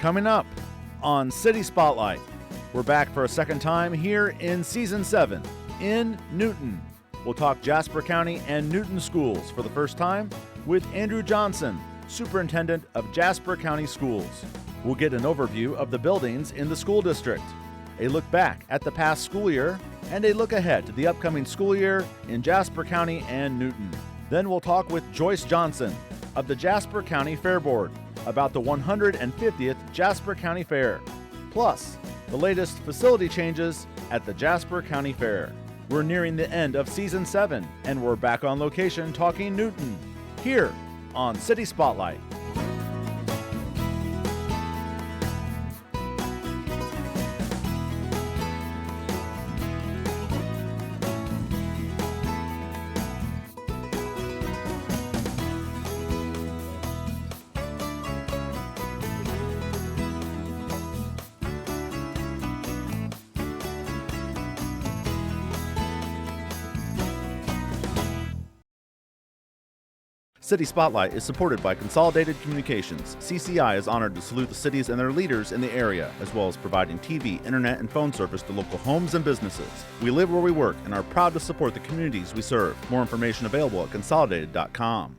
Coming up on City Spotlight, we're back for a second time here in Season 7 in Newton. We'll talk Jasper County and Newton schools for the first time with Andrew Johnson, Superintendent of Jasper County Schools. We'll get an overview of the buildings in the school district, a look back at the past school year, and a look ahead to the upcoming school year in Jasper County and Newton. Then we'll talk with Joyce Johnson of the Jasper County Fair Board about the 150th Jasper County Fair, plus the latest facility changes at the Jasper County Fair. We're nearing the end of Season 7, and we're back on location talking Newton, here on City Spotlight. City Spotlight is supported by Consolidated Communications. CCI is honored to salute the cities and their leaders in the area, as well as providing TV, internet, and phone service to local homes and businesses. We live where we work and are proud to support the communities we serve. More information available at consolidated.com.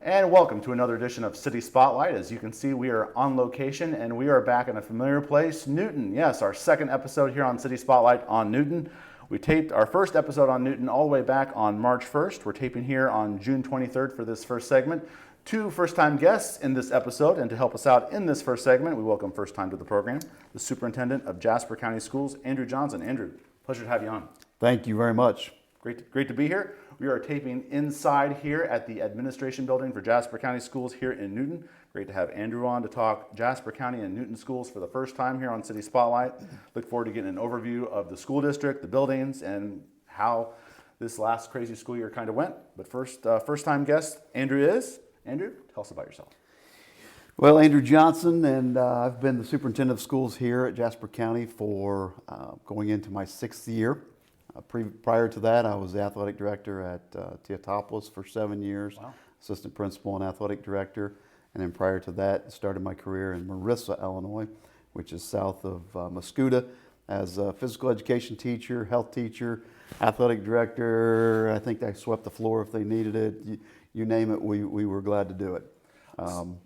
And welcome to another edition of City Spotlight. As you can see, we are on location and we are back in a familiar place, Newton. Yes, our second episode here on City Spotlight on Newton. We taped our first episode on Newton all the way back on March 1st. We're taping here on June 23rd for this first segment. Two first-time guests in this episode, and to help us out in this first segment, we welcome first time to the program, the Superintendent of Jasper County Schools, Andrew Johnson. Andrew, pleasure to have you on. Thank you very much. Great to be here. We are taping inside here at the Administration Building for Jasper County Schools here in Newton. Great to have Andrew on to talk Jasper County and Newton schools for the first time here on City Spotlight. Look forward to getting an overview of the school district, the buildings, and how this last crazy school year kind of went. But first time guest, Andrew is. Andrew, tell us about yourself. Well, Andrew Johnson, and I've been the superintendent of schools here at Jasper County for going into my 6th year. Prior to that, I was the athletic director at Teotopolis for 7 years, Wow. assistant principal and athletic director. And then prior to that, started my career in Marissa, Illinois, which is south of Mascoutah, as a physical education teacher, health teacher, athletic director. I think I swept the floor if they needed it. You name it, we were glad to do it.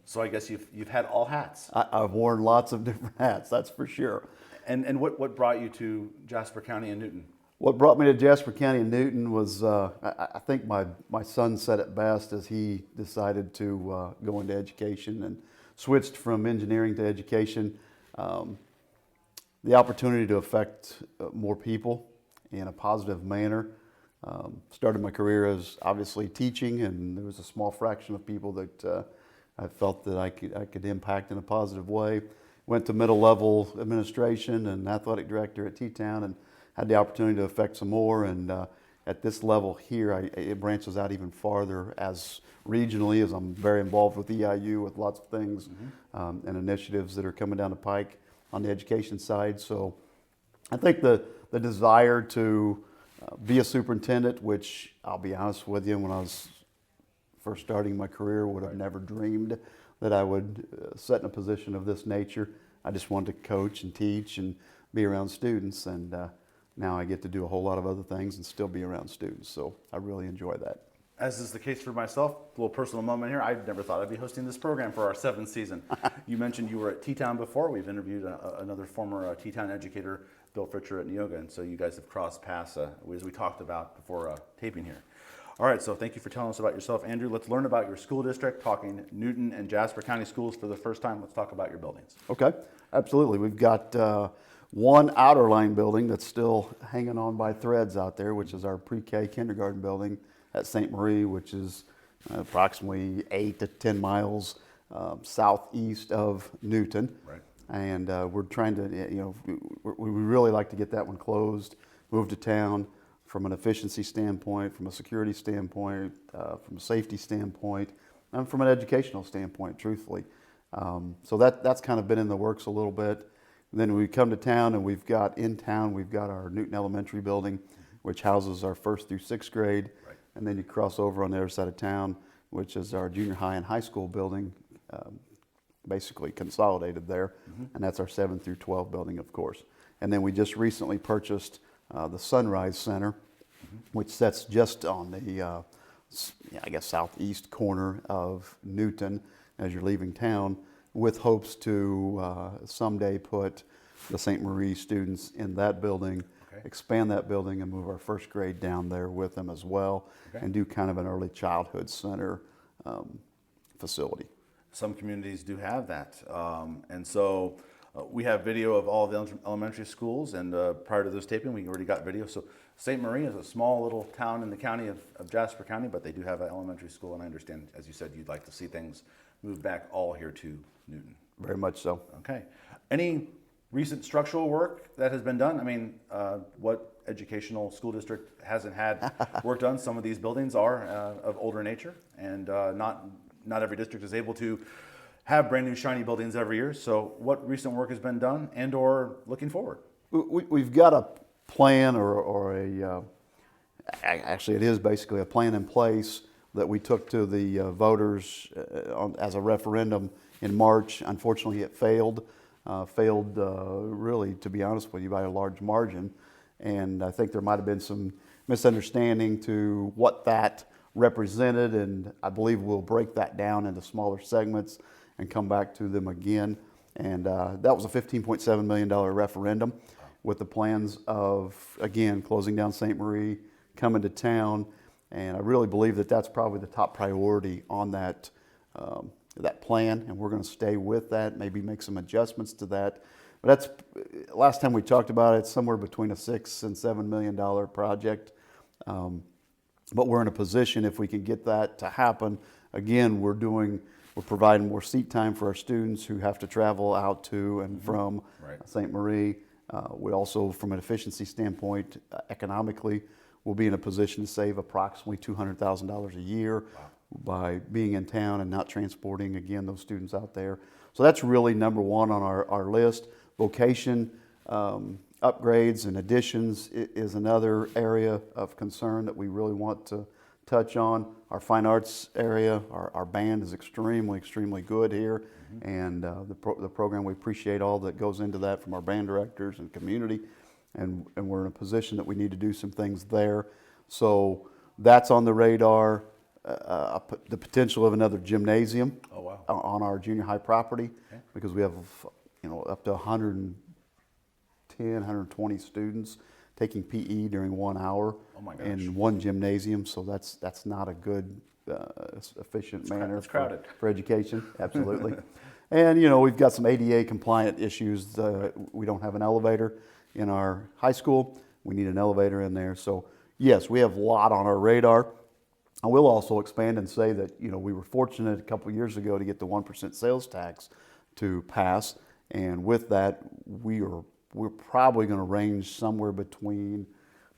So I guess you've had all hats. I've worn lots of different hats, that's for sure. And what brought you to Jasper County and Newton? What brought me to Jasper County and Newton was, I think my son said it best as he decided to go into education and switched from engineering to education. The opportunity to affect more people in a positive manner. Started my career as obviously teaching, and there was a small fraction of people that I felt that I could impact in a positive way. Went to middle level administration and athletic director at T-Town, and had the opportunity to affect some more, and at this level here, it branches out even farther as regionally, as I'm very involved with EIU with lots of things and initiatives that are coming down the pike on the education side. So I think the desire to be a superintendent, which I'll be honest with you, when I was first starting my career, would have never dreamed that I would sit in a position of this nature. I just wanted to coach and teach and be around students, and now I get to do a whole lot of other things and still be around students, so I really enjoy that. As is the case for myself, a little personal moment here, I never thought I'd be hosting this program for our 7th season. You mentioned you were at T-Town before. We've interviewed another former T-Town educator, Bill Fritcher at Neoga, and so you guys have crossed paths as we talked about before taping here. All right, so thank you for telling us about yourself, Andrew. Let's learn about your school district, talking Newton and Jasper County schools for the first time. Let's talk about your buildings. Okay, absolutely. We've got one outer line building that's still hanging on by threads out there, which is our pre-K kindergarten building at St. Marie, which is approximately 8 to 10 miles southeast of Newton. Right. And we're trying to, we really like to get that one closed, move to town from an efficiency standpoint, from a security standpoint, from a safety standpoint, and from an educational standpoint, truthfully. So that's kind of been in the works a little bit. And then we come to town, and we've got our Newton Elementary building, which houses our 1st through 6th grade. Right. And then you cross over on the other side of town, which is our junior high and high school building, basically consolidated there, and that's our 7 through 12 building, of course. And then we just recently purchased the Sunrise Center, which sits just on the, I guess, southeast corner of Newton as you're leaving town, with hopes to someday put the St. Marie students in that building, expand that building, and move our first grade down there with them as well, and do kind of an early childhood center facility. Some communities do have that, and so we have video of all the elementary schools, and prior to this taping we already got video. So St. Marie is a small little town in the county of Jasper County, but they do have an elementary school, and I understand, as you said, you'd like to see things move back all here to Newton. Very much so. Okay. Any recent structural work that has been done? I mean, what educational school district hasn't had work done? Some of these buildings are of older nature, and not every district is able to have brand new shiny buildings every year. So what recent work has been done and or looking forward? We've got a plan actually it is basically a plan in place that we took to the voters as a referendum in March. Unfortunately, it failed really, to be honest with you, by a large margin. And I think there might have been some misunderstanding to what that represented, and I believe we'll break that down into smaller segments and come back to them again. And that was a $15.7 million referendum with the plans of, again, closing down St. Marie, coming to town. And I really believe that that's probably the top priority on that plan, and we're going to stay with that, maybe make some adjustments to that. But that's, last time we talked about it, somewhere between a $6 and $7 million project. But we're in a position, if we can get that to happen, again, we're providing more seat time for our students who have to travel out to and from St. Marie. We also, from an efficiency standpoint, economically, we'll be in a position to save approximately $200,000 a year by being in town and not transporting, again, those students out there. So that's really number one on our list. Vocation upgrades and additions is another area of concern that we really want to touch on. Our fine arts area, our band is extremely good here, and the program, we appreciate all that goes into that from our band directors and community, and we're in a position that we need to do some things there. So that's on the radar. The potential of another gymnasium on our junior high property, because we have up to 110, 120 students taking PE during 1 hour in one gymnasium. So that's not a good, efficient manner for education. Absolutely. And we've got some ADA compliant issues. We don't have an elevator in our high school. We need an elevator in there. So yes, we have a lot on our radar. I will also expand and say that we were fortunate a couple of years ago to get the 1% sales tax to pass, and with that we're probably going to range somewhere between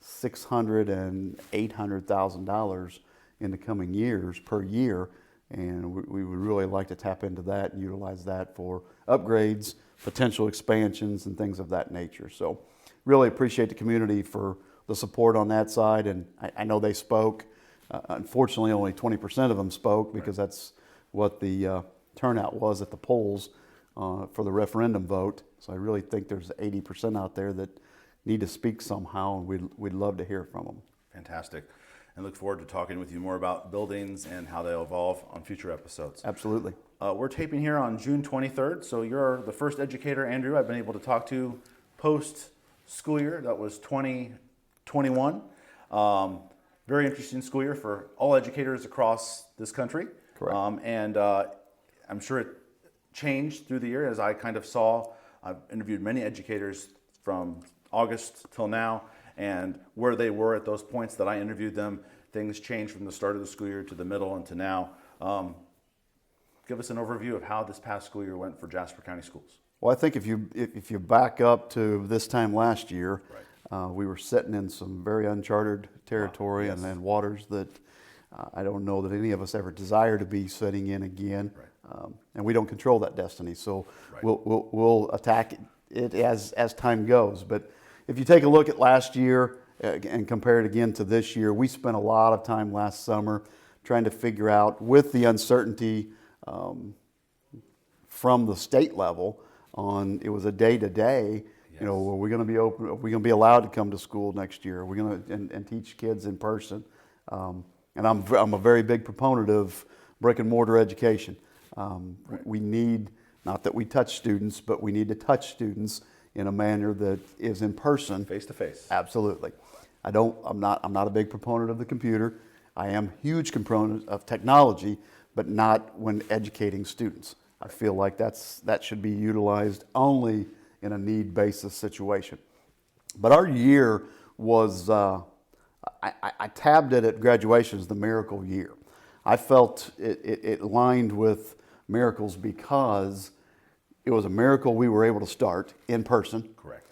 $600,000 and $800,000 in the coming years per year, and we would really like to tap into that and utilize that for upgrades, potential expansions, and things of that nature. So really appreciate the community for the support on that side, and I know they spoke. Unfortunately, only 20% of them spoke, because that's what the turnout was at the polls for the referendum vote. So I really think there's 80% out there that need to speak somehow, and we'd love to hear from them. Fantastic. And look forward to talking with you more about buildings and how they evolve on future episodes. Absolutely. We're taping here on June 23rd, so you're the first educator, Andrew, I've been able to talk to post-school year. That was 2021. Very interesting school year for all educators across this country. Correct. And I'm sure it changed through the year, as I kind of saw. I've interviewed many educators from August till now, and where they were at those points that I interviewed them, things changed from the start of the school year to the middle and to now. Give us an overview of how this past school year went for Jasper County Schools. Well, I think if you back up to this time last year, we were sitting in some very uncharted territory and waters that I don't know that any of us ever desire to be sitting in again. And we don't control that destiny, so we'll attack it as time goes. But if you take a look at last year and compare it again to this year, we spent a lot of time last summer trying to figure out, with the uncertainty from the state level on, it was a day-to-day, Yes. you know, are we going to be open, are we going to be allowed to come to school next year? Are we going to, and teach kids in person? And I'm a very big proponent of brick and mortar education. We need, not that we touch students, but we need to touch students in a manner that is in person. Face to face. Absolutely. I'm not a big proponent of the computer. I am a huge component of technology, but not when educating students. I feel like that should be utilized only in a need basis situation. But our year was, I tabbed it at graduation as the miracle year. I felt it aligned with miracles because it was a miracle we were able to start in person. Correct.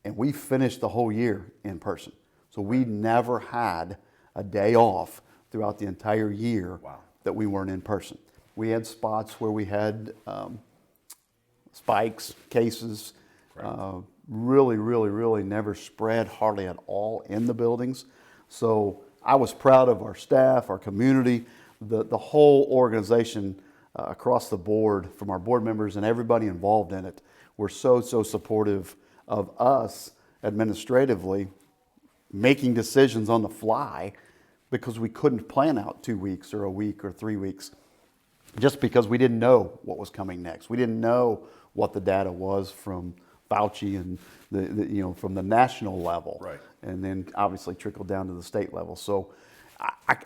And we finished the whole year in person. So we never had a day off throughout the entire year. Wow. That we weren't in person. We had spots where we had spikes, cases, really never spread hardly at all in the buildings. So I was proud of our staff, our community, the whole organization across the board, from our board members and everybody involved in it. Were so supportive of us administratively making decisions on the fly, because we couldn't plan out 2 weeks or a week or 3 weeks, just because we didn't know what was coming next. We didn't know what the data was from Fauci and from the national level, right, and then obviously trickled down to the state level. So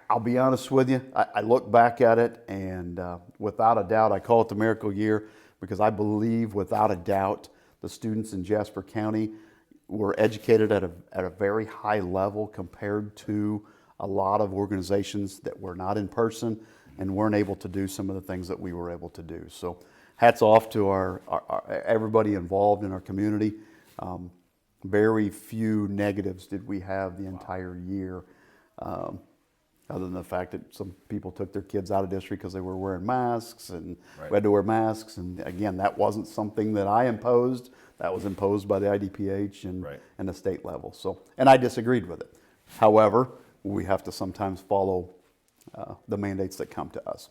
I'll be honest with you, I look back at it, and without a doubt, I call it the miracle year, because I believe without a doubt the students in Jasper County were educated at a very high level compared to a lot of organizations that were not in person and weren't able to do some of the things that we were able to do. So hats off to our everybody involved in our community. Very few negatives did we have the entire year, other than the fact that some people took their kids out of district because they were wearing masks, and we had to wear masks. And again, that wasn't something that I imposed. That was imposed by the IDPH and the state level. So, and I disagreed with it. However, we have to sometimes follow the mandates that come to us.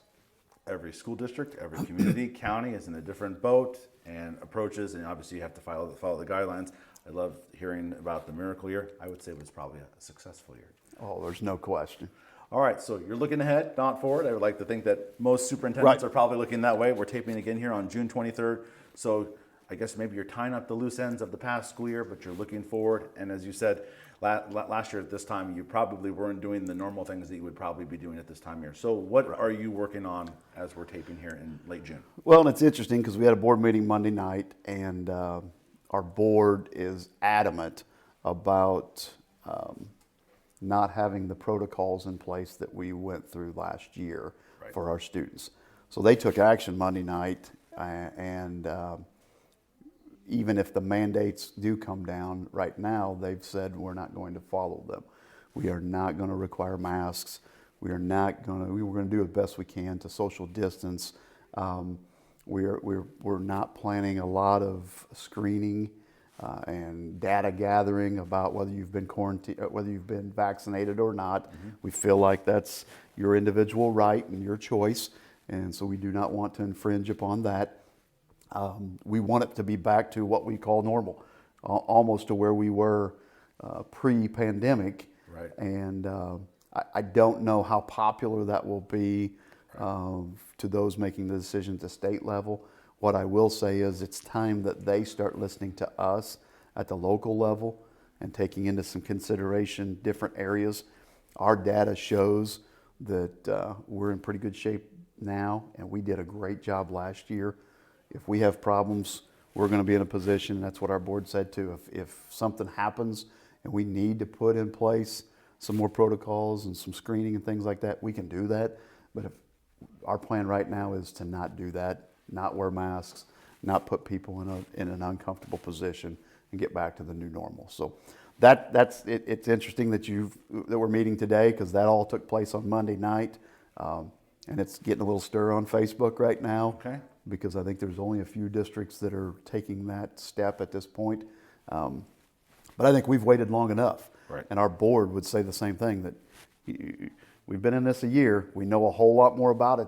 Every school district, every community, county is in a different boat and approaches, and obviously you have to follow the guidelines. I love hearing about the miracle year. I would say it was probably a successful year. Oh, there's no question. All right, so you're looking ahead, not forward. I would like to think that most superintendents are probably looking that way. We're taping again here on June 23rd. So I guess maybe you're tying up the loose ends of the past school year, but you're looking forward. And as you said, last year at this time, you probably weren't doing the normal things that you would probably be doing at this time of year. So what are you working on as we're taping here in late June? Well, and it's interesting because we had a board meeting Monday night, and our board is adamant about not having the protocols in place that we went through last year for our students. So they took action Monday night, and even if the mandates do come down right now, they've said we're not going to follow them. We are not going to require masks. We were going to do the best we can to social distance. We're not planning a lot of screening and data gathering about whether you've been quarantined, whether you've been vaccinated or not. Mm-hmm. We feel like that's your individual right and your choice, and so we do not want to infringe upon that. We want it to be back to what we call normal, almost to where we were pre-pandemic. Right. And I don't know how popular that will be to those making the decision at the state level. What I will say is it's time that they start listening to us at the local level and taking into some consideration different areas. Our data shows that we're in pretty good shape now, and we did a great job last year. If we have problems, we're going to be in a position, that's what our board said too, if something happens and we need to put in place some more protocols and some screening and things like that, we can do that. But if our plan right now is to not do that, not wear masks, not put people in an uncomfortable position, and get back to the new normal. So that's it. It's interesting that we're meeting today, because that all took place on Monday night, and it's getting a little stir on Facebook right now. Okay. Because I think there's only a few districts that are taking that step at this point. But I think we've waited long enough. Right. And our board would say the same thing, that we've been in this a year. We know a whole lot more about it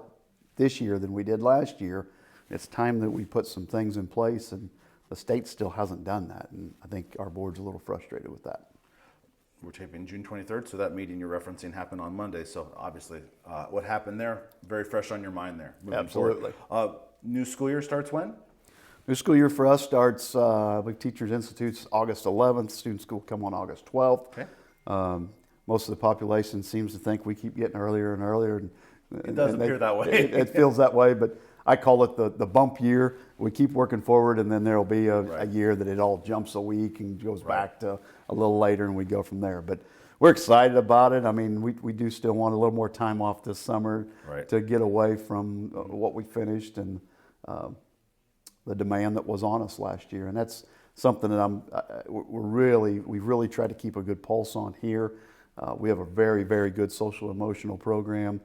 this year than we did last year. it's time that we put some things in place, and the state still hasn't done that, and I think our board's a little frustrated with that. We're taping June 23rd, so that meeting you're referencing happened on Monday. So obviously, what happened there, very fresh on your mind there. Absolutely. New school year starts when? New school year for us starts, Teachers Institute's August 11th. Student school come on August 12th. Okay. Most of the population seems to think we keep getting earlier and earlier. And it does appear that way. It feels that way, but I call it the bump year. We keep working forward, and then there'll be a year that it all jumps a week and goes back to a little later, and we go from there. But we're excited about it. I mean, we do still want a little more time off this summer to get away from what we finished and the demand that was on us last year. And that's something that we've really tried to keep a good pulse on here. We have a very, very good social emotional program.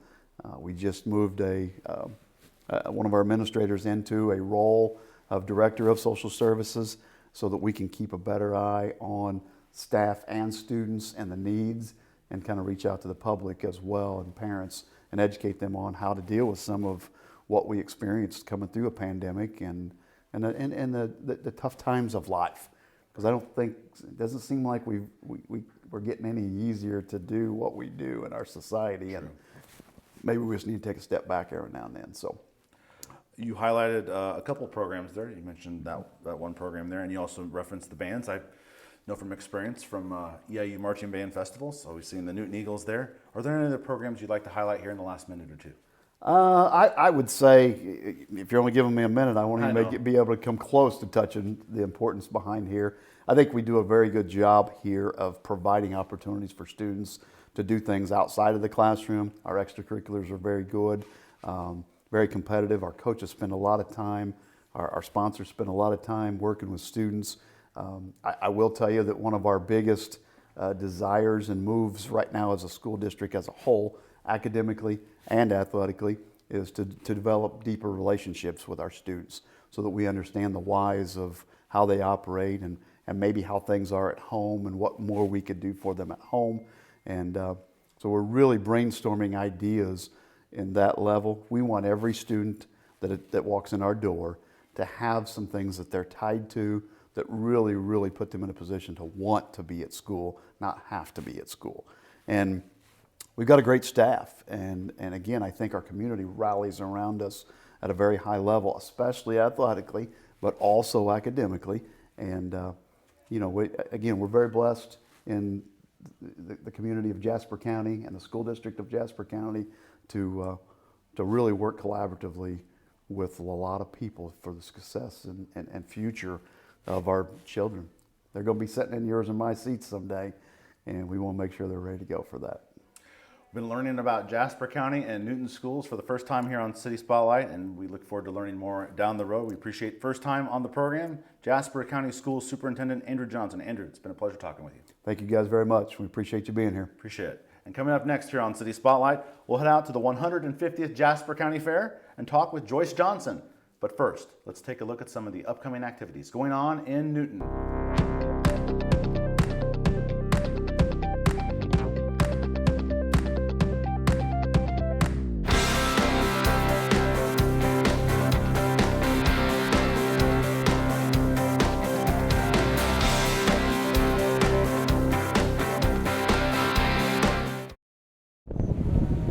We just moved one of our administrators into a role of Director of Social Services so that we can keep a better eye on staff and students and the needs, and kind of reach out to the public as well and parents and educate them on how to deal with some of what we experienced coming through a pandemic and the tough times of life. Because it doesn't seem like we're getting any easier to do what we do in our society, and maybe we just need to take a step back every now and then. So, you highlighted a couple programs there. You mentioned that one program there, and you also referenced the bands. I know from experience from EIU Marching Band Festivals, so we've seen the Newton Eagles there. Are there any other programs you'd like to highlight here in the last minute or two? I would say, if you're only giving me a minute, I won't even be able to come close to touching the importance behind here. I think we do a very good job here of providing opportunities for students to do things outside of the classroom. Our extracurriculars are very good, very competitive. Our coaches spend a lot of time, our sponsors spend a lot of time working with students. I will tell you that one of our biggest desires and moves right now as a school district as a whole, academically and athletically, is to develop deeper relationships with our students so that we understand the whys of how they operate and maybe how things are at home and what more we could do for them at home. And so we're really brainstorming ideas in that level. We want every student that walks in our door to have some things that they're tied to that really, really put them in a position to want to be at school, not have to be at school. And we've got a great staff, and again, I think our community rallies around us at a very high level, especially athletically, but also academically. And we're very blessed in the community of Jasper County and the school district of Jasper County to really work collaboratively with a lot of people for the success and future of our children. They're going to be sitting in yours and my seats someday, and we want to make sure they're ready to go for that. We've been learning about Jasper County and Newton schools for the first time here on City Spotlight, and we look forward to learning more down the road. We appreciate first time on the program, Jasper County Schools Superintendent Andrew Johnson. Andrew, it's been a pleasure talking with you. Thank you guys very much. We appreciate you being here. Appreciate it. And coming up next here on City Spotlight, we'll head out to the 150th Jasper County Fair and talk with Joyce Johnson. But first, let's take a look at some of the upcoming activities going on in Newton.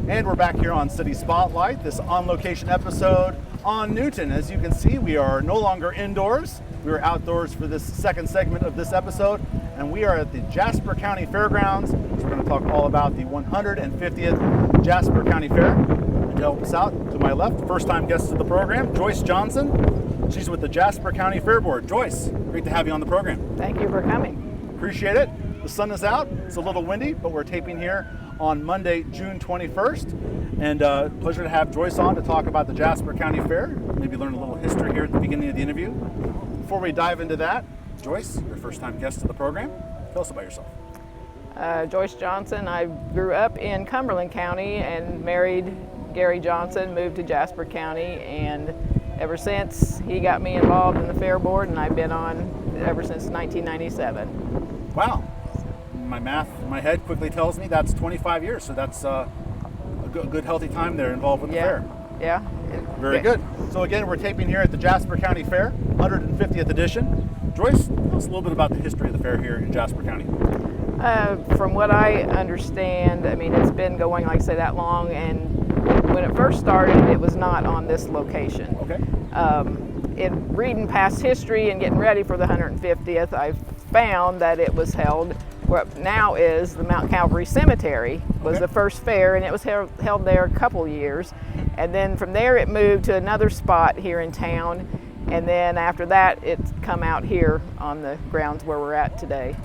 And we're back here on City Spotlight, this on-location episode on Newton. As you can see, we are no longer indoors. We are outdoors for this second segment of this episode, and we are at the Jasper County Fairgrounds. So we're going to talk all about the 150th Jasper County Fair. And to help us out, to my left, first-time guest of the program, Joyce Johnson. She's with the Jasper County Fair Board. Joyce, great to have you on the program. Thank you for coming. Appreciate it. The sun is out. It's a little windy, but we're taping here on Monday, June 21st. And pleasure to have Joyce on to talk about the Jasper County Fair, maybe learn a little history here at the beginning of the interview. Before we dive into that, Joyce, your first-time guest of the program, tell us about yourself. Joyce Johnson. I grew up in Cumberland County and married Gary Johnson, moved to Jasper County, and ever since he got me involved in the Fair Board, and I've been on ever since 1997. Wow. My math in my head quickly tells me that's 25 years, so that's a good healthy time there involved with the fair. Yeah, Very good. So again, we're taping here at the Jasper County Fair, 150th edition. Joyce, tell us a little bit about the history of the fair here in Jasper County. From what I understand, I mean, it's been going, like I say, that long, and when it first started, it was not on this location. Okay. In reading past history and getting ready for the 150th, I found that it was held where now is the Mount Calvary Cemetery was the first fair, and it was held there a couple years, and then from there it moved to another spot here in town, and then after that it's come out here on the grounds where we're at today.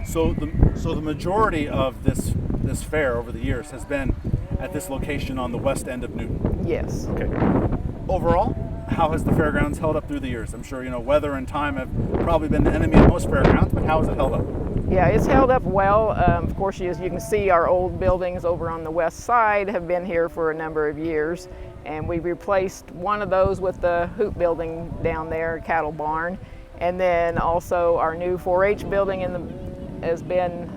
So the majority of this fair over the years has been at this location on the west end of Newton. Yes. Okay. Overall, how has the fairgrounds held up through the years? I'm sure weather and time have probably been the enemy of most fairgrounds, but how has it held up? Yeah, it's held up well. Of course, as you can see, our old buildings over on the west side have been here for a number of years, and we replaced one of those with the hoop building down there, cattle barn, and then also our new 4-H building has been,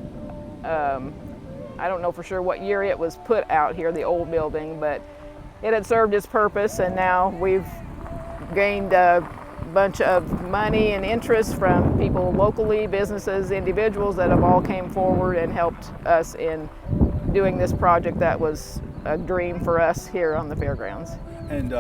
I don't know for sure what year it was put out here, the old building, but it had served its purpose, and now we've gained a bunch of money and interest from people locally, businesses, individuals that have all came forward and helped us in doing this project that was a dream for us here on the fairgrounds. And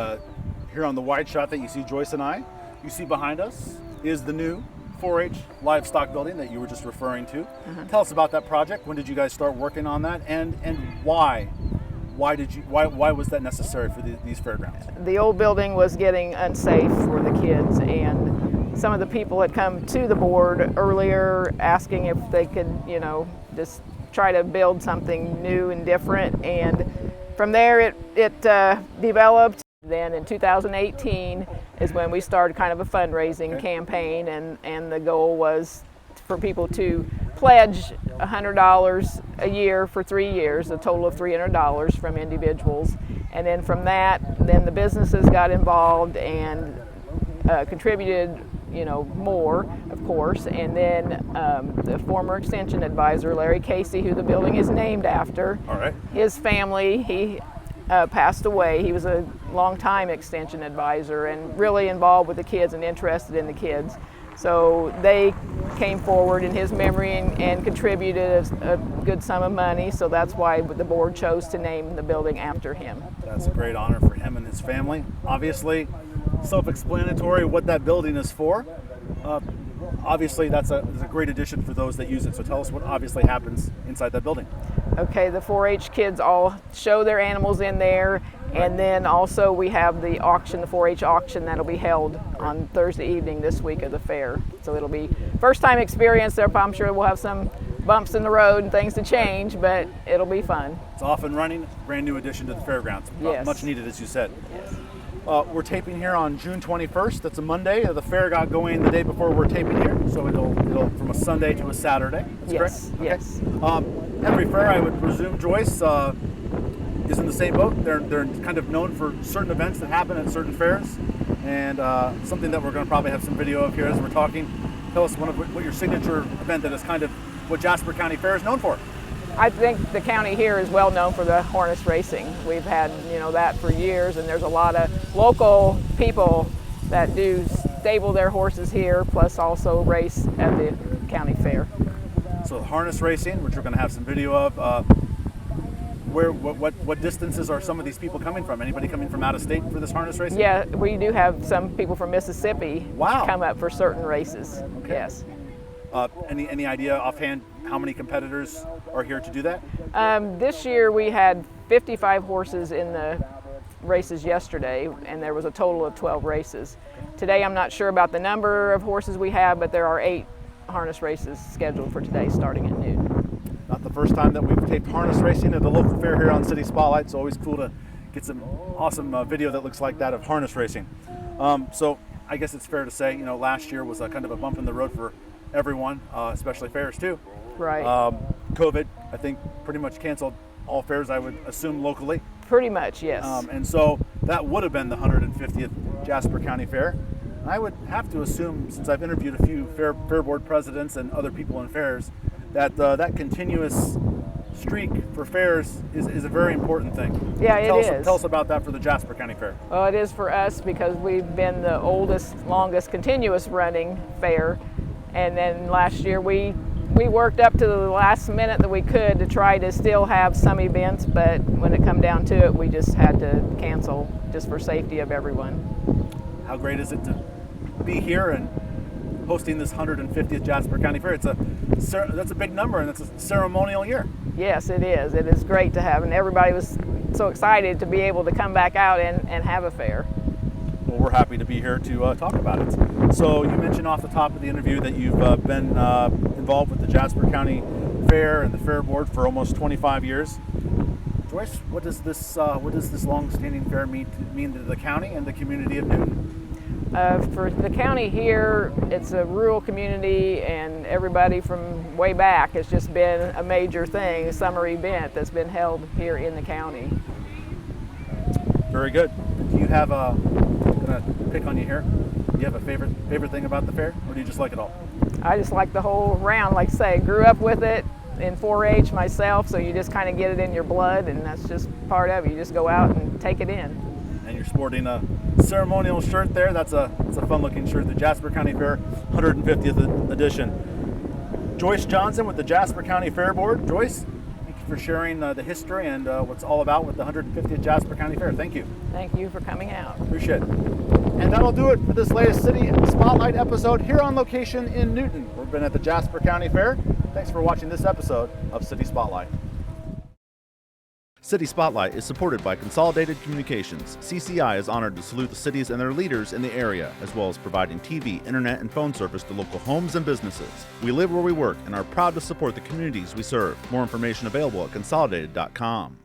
here on the wide shot that you see Joyce and I, you see behind us is the new 4-H Livestock Building that you were just referring to. Tell us about that project. When did you guys start working on that, and why? Why was that necessary for these fairgrounds? The old building was getting unsafe for the kids, and some of the people had come to the board earlier asking if they could, just try to build something new and different. And from there it developed. Then in 2018 is when we started kind of a fundraising campaign, and the goal was for people to pledge $100 a year for 3 years, a total of $300 from individuals. And then from that, then the businesses got involved and contributed, more, of course. And then the former extension advisor, Larry Casey, who the building is named after, his family, he passed away. He was a long-time extension advisor and really involved with the kids and interested in the kids. So they came forward in his memory and contributed a good sum of money, so that's why the board chose to name the building after him. That's a great honor for him and his family. Obviously, self-explanatory what that building is for. Obviously, that's a great addition for those that use it, so tell us what obviously happens inside that building. Okay, the 4-H kids all show their animals in there, and then also we have the auction, the 4-H auction that'll be held on Thursday evening this week of the fair. So it'll be first time experience there. I'm sure we'll have some bumps in the road and things to change, but it'll be fun. It's off and running, brand new addition to the fairgrounds. Yes. Much needed, as you said. Yes. We're taping here on June 21st. That's a Monday. The fair got going the day before we're taping here, so it'll from a Sunday to a Saturday. That's yes. correct? Yes. Okay. Every fair, I would presume, Joyce, is in the same boat. They're kind of known for certain events that happen at certain fairs, and something that we're going to probably have some video of here as we're talking. Tell us what your signature event that is kind of what Jasper County Fair is known for. I think the county here is well known for the harness racing. We've had that for years, and there's a lot of local people that do stable their horses here, plus also race at the county fair. So harness racing, which we're going to have some video of. What distances are some of these people coming from? Anybody coming from out of state for this harness racing? Yeah, we do have some people from Mississippi come up for certain races. Okay. Yes. Any idea offhand how many competitors are here to do that? This year we had 55 horses in the races yesterday, and there was a total of 12 races. Today I'm not sure about the number of horses we have, but there are 8 harness races scheduled for today starting at noon. Not the first time that we've taped harness racing at the local fair here on City Spotlight. It's always cool to get some awesome video that looks like that of harness racing. So I guess it's fair to say, last year was a kind of a bump in the road for everyone, especially fairs too. Right. COVID, I think, pretty much canceled all fairs, I would assume, locally. Pretty much, yes. And so that would have been the 150th Jasper County Fair. And I would have to assume, since I've interviewed a few fair board presidents and other people in fairs, that that continuous streak for fairs is a very important thing. Yeah, it is. Tell us about that for the Jasper County Fair. Well, it is for us because we've been the oldest, longest continuous running fair. And then last year we worked up to the last minute that we could to try to still have some events, but when it come down to it, we just had to cancel just for safety of everyone. How great is it to be here and hosting this 150th Jasper County Fair? That's a big number, and it's a ceremonial year. Yes, it is. It is great to have, and everybody was so excited to be able to come back out and have a fair. Well, we're happy to be here to talk about it. So you mentioned off the top of the interview that you've been involved with the Jasper County Fair and the Fair Board for almost 25 years. Joyce, what does this long-standing fair mean to the county and the community of Newton? For the county here, it's a rural community, and everybody from way back, it's just been a major thing, a summer event that's been held here in the county. Very good. Do you have I'm gonna pick on you here. Do you have a favorite thing about the fair, or do you just like it all? I just like the whole round. Like I say, grew up with it in 4-H myself, so you just kind of get it in your blood, and that's just part of it. You just go out and take it in. And you're sporting a ceremonial shirt there. That's a fun-looking shirt. The Jasper County Fair 150th edition. Joyce Johnson with the Jasper County Fair Board. Joyce, thank you for sharing the history and what's all about with the 150th Jasper County Fair. Thank you. Thank you for coming out. Appreciate it. And that'll do it for this latest City Spotlight episode here on location in Newton. We've been at the Jasper County Fair. Thanks for watching this episode of City Spotlight. City Spotlight is supported by Consolidated Communications. CCI is honored to salute the cities and their leaders in the area, as well as providing TV, internet, and phone service to local homes and businesses. We live where we work and are proud to support the communities we serve. More information available at consolidated.com.